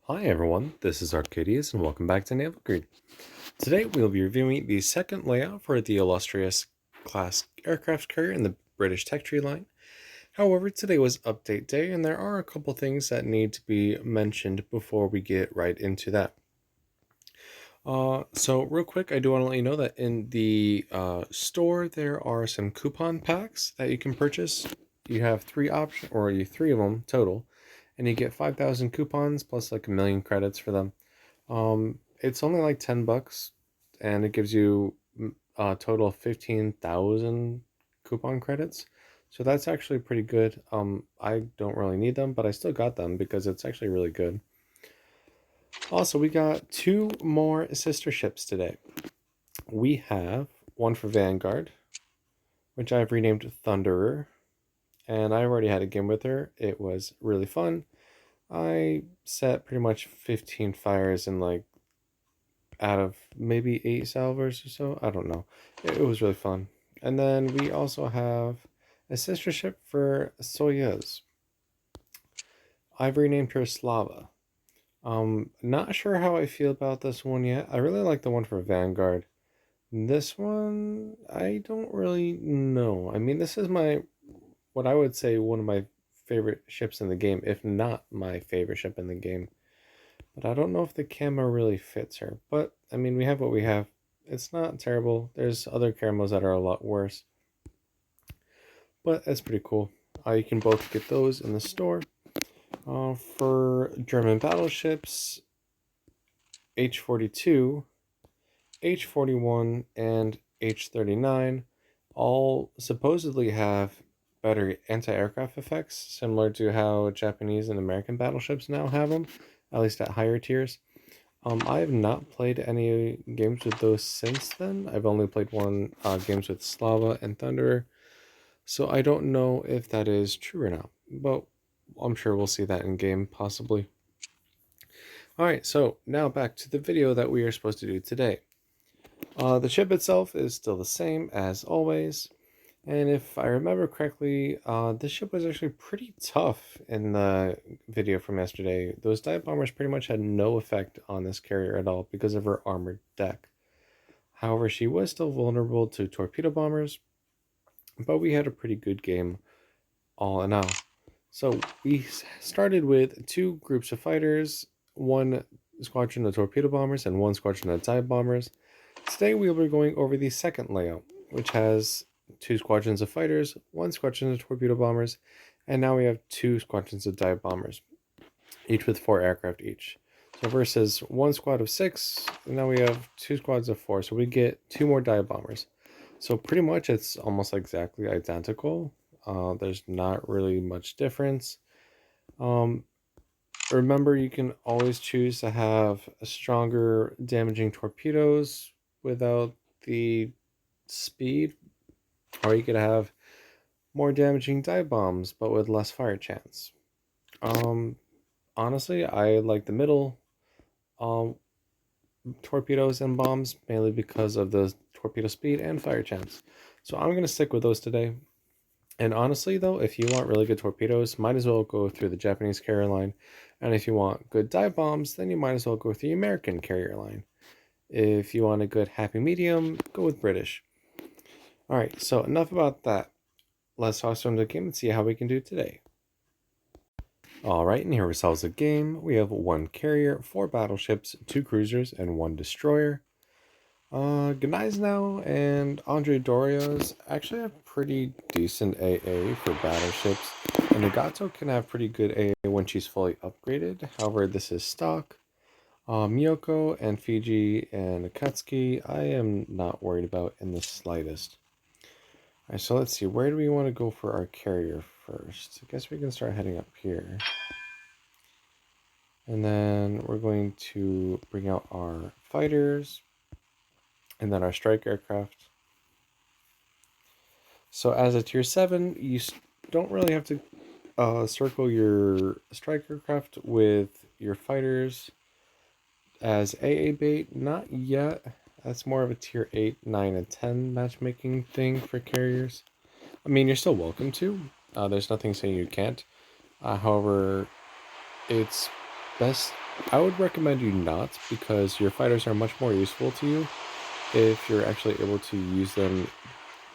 Hi everyone, this is Arcadius and welcome back to Naval. Today we'll be reviewing the second layout for the Illustrious class aircraft carrier in the British Tech Tree line. However, today was update day and there are a couple things that need to be mentioned before we get right into that. So real quick, I do want to let you know that in the store there are some coupon packs that you can purchase. You have three options, or three of them total, and you get 5,000 coupons plus like 1,000,000 credits for them. It's only like $10, and it gives you a total of 15,000 coupon credits. So that's actually pretty good. I don't really need them, but I still got them because it's actually really good. Also, we got two more sister ships today. We have one for Vanguard, which I've renamed Thunderer, and I already had a game with her. It was really fun. I set pretty much 15 fires in like out of maybe 8 salvers or so. I don't know. It was really fun. And then we also have a sister ship for Soyuz. I've renamed her Slava. Not sure how I feel about this one yet. I really like the one for Vanguard. This one, I don't really know. I mean, this is what I would say one of my favorite ships in the game, if not my favorite ship in the game. But I don't know if the camo really fits her. But, I mean, we have what we have. It's not terrible. There's other camos that are a lot worse. But that's pretty cool. You can both get those in the store. For German battleships, H-42, H-41, and H-39 all supposedly have better anti-aircraft effects, similar to how Japanese and American battleships now have them, at least at higher tiers. I have not played any games with those since then. I've only played one games with Slava and Thunderer, so I don't know if that is true or not, but I'm sure we'll see that in game, possibly. Alright, so now back to the video that we are supposed to do today. The ship itself is still the same as always, and if I remember correctly, this ship was actually pretty tough in the video from yesterday. Those dive bombers pretty much had no effect on this carrier at all because of her armored deck. However, she was still vulnerable to torpedo bombers, but we had a pretty good game all in all. So we started with two groups of fighters, one squadron of torpedo bombers and one squadron of dive bombers. Today we will be going over the second layout, which has two squadrons of fighters, one squadron of torpedo bombers, and now we have two squadrons of dive bombers, each with 4 aircraft each. So versus one squad of 6, and now we have two squads of 4, so we get 2 more dive bombers. So pretty much it's almost exactly identical. There's not really much difference. Remember, you can always choose to have stronger damaging torpedoes without the speed, or you could have more damaging dive bombs but with less fire chance. Honestly, I like the middle torpedoes and bombs mainly because of the torpedo speed and fire chance. So I'm going to stick with those today. And honestly, though, if you want really good torpedoes, might as well go through the Japanese carrier line. And if you want good dive bombs, then you might as well go with the American carrier line. If you want a good happy medium, go with British. Alright, so enough about that. Let's toss from the game and see how we can do today. Alright, and here ourselves a game. We have one carrier, 4 battleships, 2 cruisers, and 1 destroyer. Gneisenau and Andre Dorios actually have pretty decent AA for battleships, and Nagato can have pretty good AA when she's fully upgraded. However, this is stock. Miyoko and Fiji and Akatsuki, I am not worried about in the slightest. Alright, so let's see, where do we want to go for our carrier first? I guess we can start heading up here. And then we're going to bring out our fighters, and then our strike aircraft. So as a tier 7, you don't really have to circle your strike aircraft with your fighters as AA bait. Not yet. That's more of a tier 8, 9, and 10 matchmaking thing for carriers. I mean, you're still welcome to. There's nothing saying you can't. However, it's best I would recommend you not, because your fighters are much more useful to you if you're actually able to use them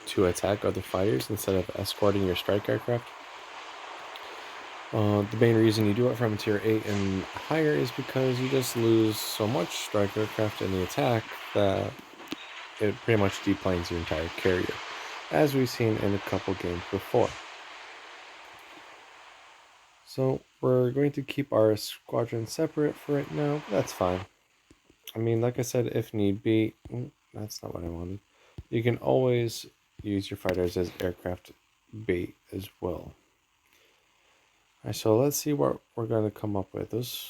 to attack other fighters instead of escorting your strike aircraft. The main reason you do it from tier 8 and higher is because you just lose so much strike aircraft in the attack that it pretty much deplanes your entire carrier, as we've seen in a couple games before. So we're going to keep our squadron separate for right now. That's fine. I mean, like I said, if need be, that's not what I wanted. You can always use your fighters as aircraft bait as well. Alright, so let's see what we're going to come up with. Those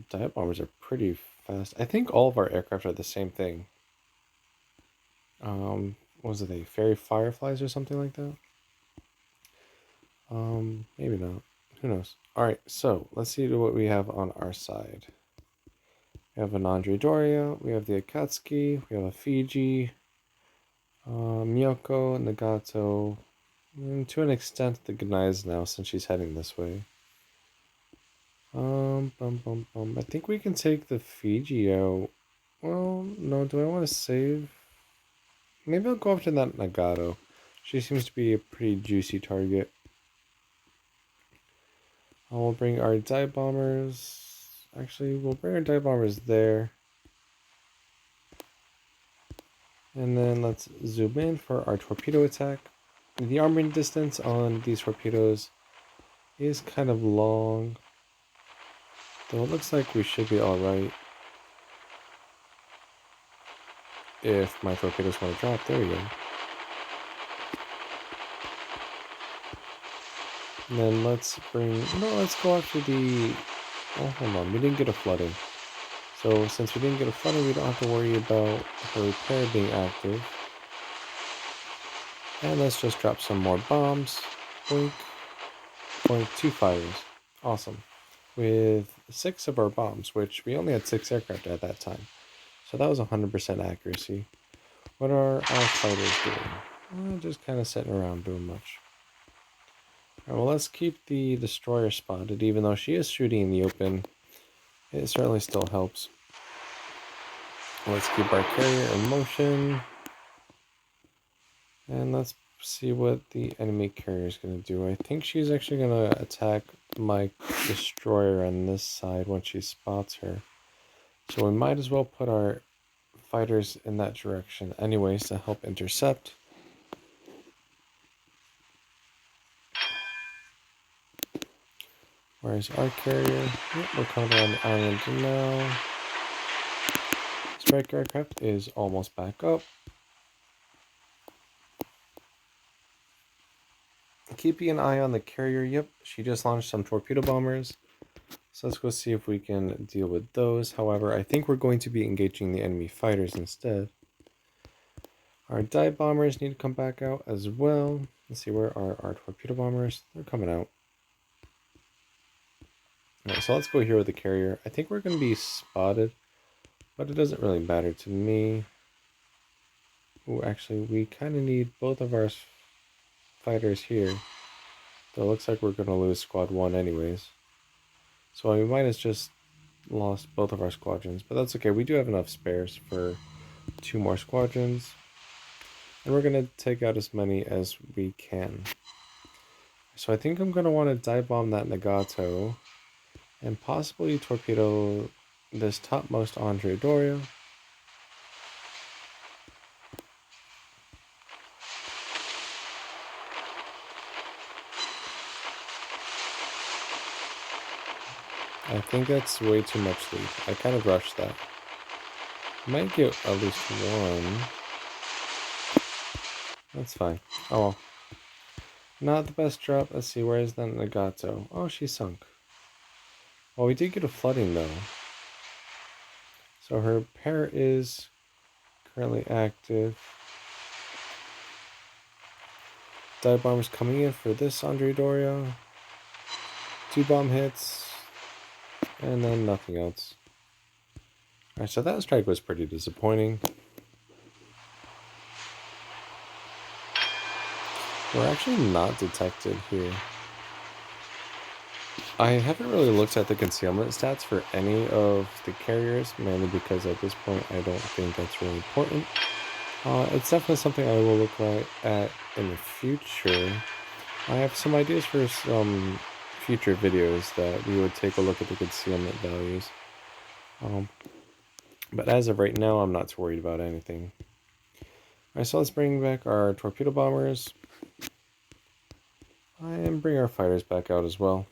dive bombers are pretty fast. I think all of our aircraft are the same thing. What was it, they fairy fireflies or something like that? Maybe not. Who knows? Alright, so let's see what we have on our side. We have an Andre Doria, we have the Akatsuki, we have a Fiji, Miyoko, Nagato, and to an extent the Gneiss now since she's heading this way. I think we can take the Fiji out. Well, no, do I want to save? Maybe I'll go up to that Nagato. She seems to be a pretty juicy target. We'll bring our dive bombers. Actually, we'll bring our dive bombers there. And then let's zoom in for our torpedo attack. The arming distance on these torpedoes is kind of long, though it looks like we should be alright. If my torpedoes want to drop, there we go. And then let's go after the, oh hold on, we didn't get a flooding. So since we didn't get a flooding, we don't have to worry about her repair being active. And let's just drop some more bombs. Boink. Boink, 2 fires. Awesome. With 6 of our bombs, which we only had 6 aircraft at that time. So that was 100% accuracy. What are our fighters doing? Just kind of sitting around doing much. Alright, well, let's keep the destroyer spotted, even though she is shooting in the open. It certainly still helps. Let's keep our carrier in motion. And let's see what the enemy carrier is going to do. I think she's actually going to attack my destroyer on this side once she spots her. So we might as well put our fighters in that direction anyways to help intercept. Where's our carrier? Yep, we're coming around the island now. Strike aircraft is almost back up. Keeping an eye on the carrier. Yep, she just launched some torpedo bombers. So let's go see if we can deal with those. However, I think we're going to be engaging the enemy fighters instead. Our dive bombers need to come back out as well. Let's see, where are our torpedo bombers? They're coming out. Alright, so let's go here with the carrier. I think we're going to be spotted, but it doesn't really matter to me. Oh, actually, we kind of need both of our fighters here. Though it looks like we're going to lose squad 1 anyways. So we might have just lost both of our squadrons, but that's okay. We do have enough spares for 2 more squadrons. And we're going to take out as many as we can. So I think I'm going to want to dive bomb that Nagato and possibly torpedo this topmost Andre Doria. I think that's way too much lead. I kind of rushed that. Might get at least 1. That's fine. Oh well. Not the best drop. Let's see, where is that Nagato? Oh, she sunk. Well, we did get a flooding though. So her repair is currently active. Dive bombers coming in for this Andre Doria. 2 bomb hits. And then nothing else. Alright, so that strike was pretty disappointing. We're actually not detected here. I haven't really looked at the concealment stats for any of the carriers, mainly because at this point I don't think that's really important. It's definitely something I will look at in the future. I have some ideas for some future videos that we would take a look at the concealment values. Um, but as of right now, I'm not too worried about anything. Alright, so let's bring back our torpedo bombers. And bring our fighters back out as well.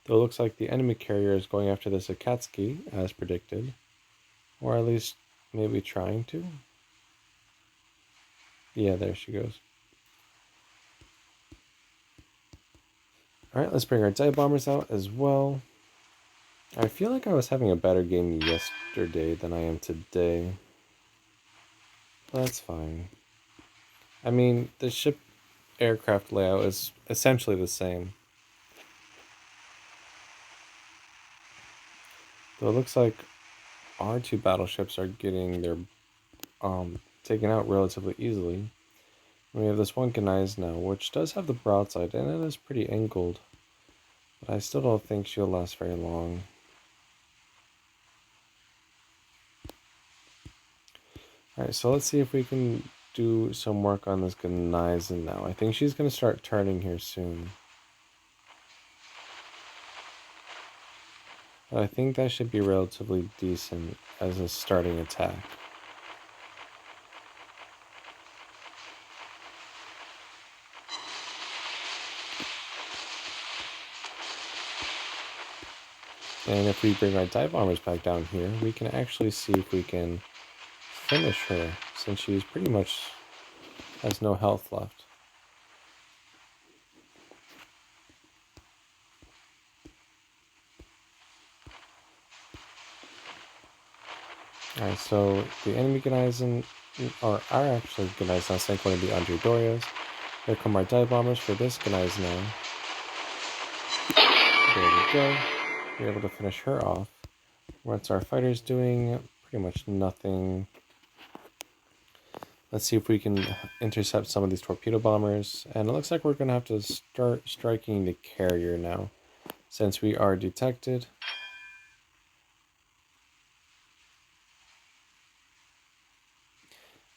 Though it looks like the enemy carrier is going after this Akatsuki, as predicted. Or at least maybe trying to. Yeah, there she goes. Alright, let's bring our dive bombers out as well. I feel like I was having a better game yesterday than I am today. That's fine. I mean, the ship aircraft layout is essentially the same. Though it looks like our two battleships are getting their taken out relatively easily. We have this one Gneiss now, which does have the broadside, and it is pretty angled. But I still don't think she'll last very long. Alright, so let's see if we can do some work on this Gneiss now. I think she's going to start turning here soon. But I think that should be relatively decent as a starting attack. And if we bring our dive bombers back down here, we can actually see if we can finish her, since she's pretty much has no health left. Alright, so the enemy Gneissen, or are actually Gneissen, I think one of the Andre Dorias. Here come our dive bombers for this Gneiss now. There we go. We're able to finish her off. What's our fighters doing? Pretty much nothing. Let's see if we can intercept some of these torpedo bombers. And it looks like we're going to have to start striking the carrier now, since we are detected.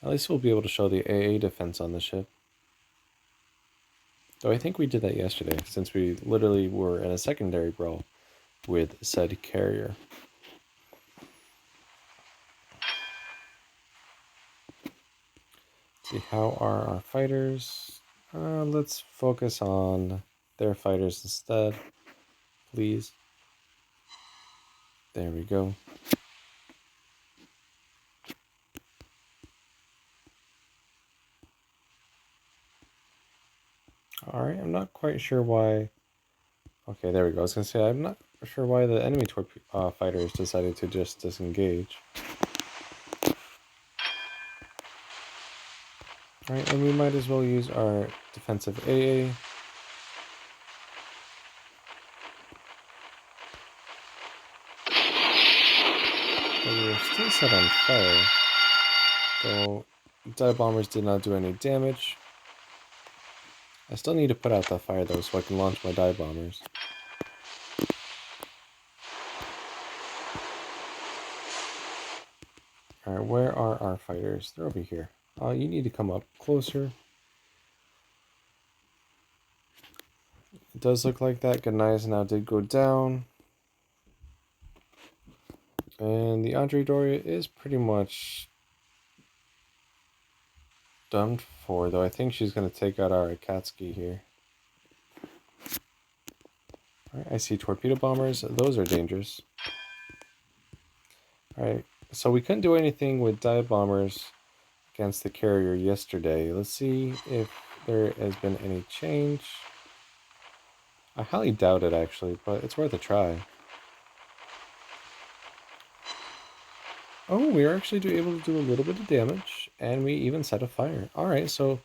At least we'll be able to show the AA defense on the ship. Though I think we did that yesterday, since we literally were in a secondary brawl with said carrier. Let's see, how are our fighters? Let's focus on their fighters instead, please. There we go. Alright, I'm not quite sure why... Okay, there we go. I was going to say, I'm not sure why the enemy fighters decided to just disengage. Alright, and we might as well use our defensive AA. But we were still set on fire. Though dive bombers did not do any damage. I still need to put out that fire though so I can launch my dive bombers. Alright, where are our fighters? They're over here. You need to come up closer. It does look like that Gneiss now did go down. And the Andre Doria is pretty much done for, though I think she's going to take out our Akatsuki here. Alright, I see torpedo bombers. Those are dangerous. Alright, so we couldn't do anything with dive bombers against the carrier yesterday. Let's see if there has been any change. I highly doubt it, actually, but it's worth a try. Oh, we are actually able to do a little bit of damage, and we even set a fire. Alright, so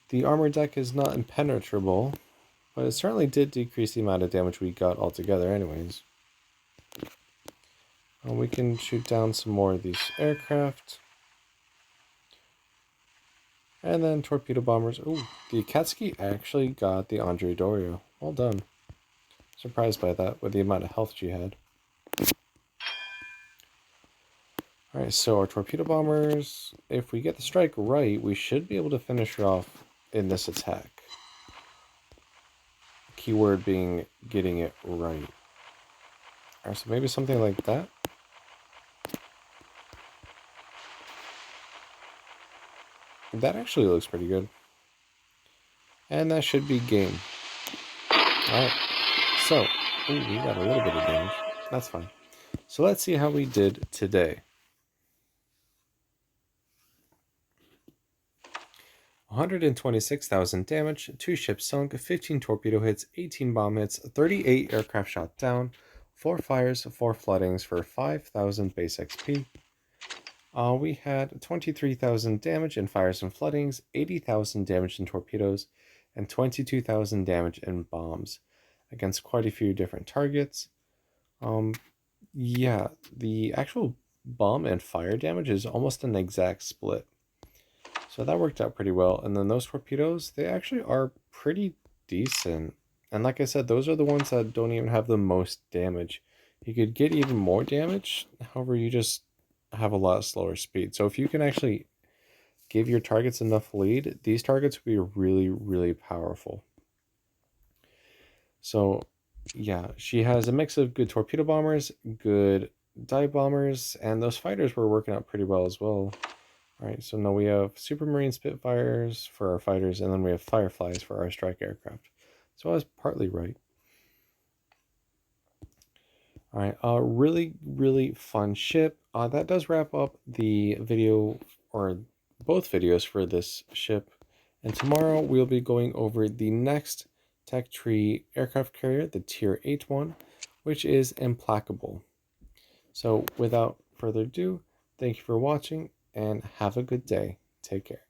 the armor deck is not impenetrable, but it certainly did decrease the amount of damage we got altogether anyways. We can shoot down some more of these aircraft. And then torpedo bombers. Ooh, the Akatsuki actually got the Andre Dorio. Well done. Surprised by that with the amount of health she had. Alright, so our torpedo bombers, if we get the strike right, we should be able to finish her off in this attack. Keyword being getting it right. Alright, so maybe something like that. That actually looks pretty good. And that should be game. Alright, so, ooh, we got a little bit of damage. That's fine. So let's see how we did today. 126,000 damage, 2 ships sunk, 15 torpedo hits, 18 bomb hits, 38 aircraft shot down, 4 fires, 4 floodings for 5,000 base XP. We had 23,000 damage in fires and floodings, 80,000 damage in torpedoes, and 22,000 damage in bombs against quite a few different targets. Yeah, the actual bomb and fire damage is almost an exact split. So that worked out pretty well. And then those torpedoes, they actually are pretty decent. And like I said, those are the ones that don't even have the most damage. You could get even more damage, however, you just have a lot slower speed. So if you can actually give your targets enough lead, these targets will be really, really powerful. So yeah, she has a mix of good torpedo bombers, good dive bombers, and those fighters were working out pretty well as well. Alright, so now we have Supermarine Spitfires for our fighters, and then we have Fireflies for our strike aircraft. So I was partly right. Alright, really, really fun ship. That does wrap up the video, or both videos for this ship. And tomorrow we'll be going over the next tech tree aircraft carrier, the Tier 8 one, which is Implacable. So without further ado, thank you for watching, and have a good day. Take care.